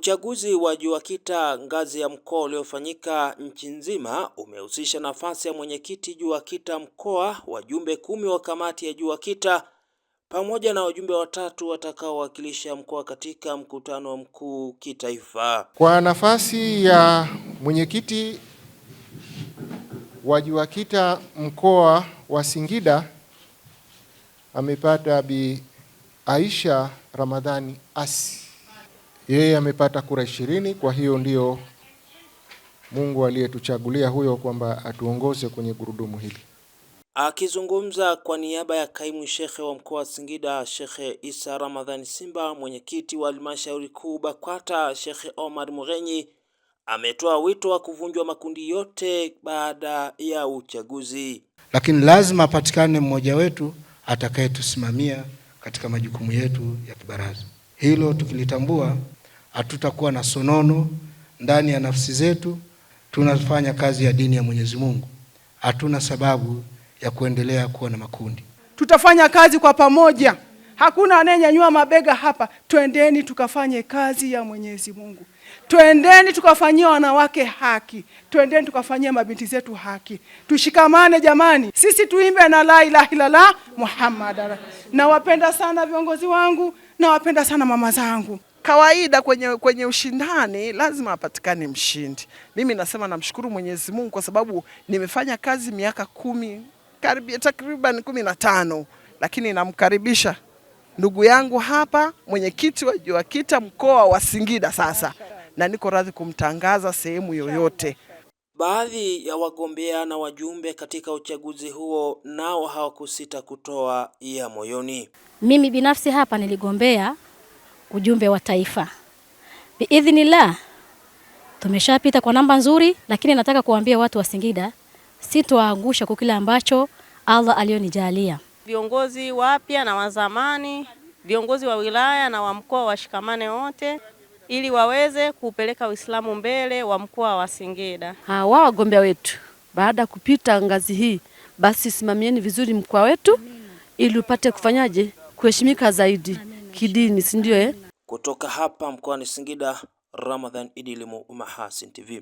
Uchaguzi wa JUAKITA ngazi ya mkoa uliofanyika nchi nzima umehusisha nafasi ya mwenyekiti JUAKITA mkoa, wajumbe 10 wa kamati ya JUAKITA pamoja na wajumbe 3 watakaowakilisha mkoa katika mkutano mkuu kitaifa. Kwa nafasi ya mwenyekiti wa JUAKITA mkoa wa Singida amepata Bi Aisha Ramadhani Asi. Yeye amepata kura 20, kwa hiyo ndio Mungu aliyetuchagulia huyo kwamba atuongoze kwenye gurudumu hili. Akizungumza kwa niaba ya kaimu shekhe wa mkoa wa Singida, Shekhe Isa Ramadhani Simba, mwenyekiti wa halmashauri kuu BAKWATA Shekhe Omar Mughenyi ametoa wito wa kuvunjwa makundi yote baada ya uchaguzi. Lakini lazima patikane mmoja wetu atakayetusimamia katika majukumu yetu ya kibaraza. Hilo tukilitambua, hatutakuwa na sonono ndani ya nafsi zetu. Tunafanya kazi ya dini ya Mwenyezi Mungu. Hatuna sababu ya kuendelea kuwa na makundi. Tutafanya kazi kwa pamoja. Hakuna anayenyanyua mabega hapa. Twendeni tukafanye kazi ya Mwenyezi Mungu. Twendeni tukafanyie wanawake haki. Twendeni tukafanyie mabinti zetu haki. Tushikamane jamani. Sisi tuimbe na la ilaha illallah Muhammad. Nawapenda sana viongozi wangu, nawapenda sana mama zangu. Kawaida kwenye ushindani lazima apatikane mshindi. Mimi nasema namshukuru Mwenyezi Mungu kwa sababu nimefanya kazi miaka 10, takriban 15, lakini namkaribisha ndugu yangu hapa, mwenyekiti wa JUAKITA mkoa wa Singida sasa, na niko radhi kumtangaza sehemu yoyote. Baadhi ya wagombea na wajumbe katika uchaguzi huo nao hawakusita kutoa ya moyoni. Mimi binafsi hapa niligombea ujumbe wa taifa. Biidhnillah tumeshapita kwa namba nzuri, lakini nataka kuambia watu wa Singida sitoangusha kwa kile ambacho Allah alionijalia. Viongozi wapya na wa zamani, viongozi wa wilaya na wa mkoa washikamane wote ili waweze kupeleka Uislamu mbele wa mkoa wa Singida. Wao wagombea wetu, baada kupita ngazi hii, basi simamieni vizuri mkoa wetu ili upate kufanyaje kuheshimika zaidi kidini, si ndio? Kutoka hapa mkoani Singida, Ramadhan Idilimu, Mahasin TV.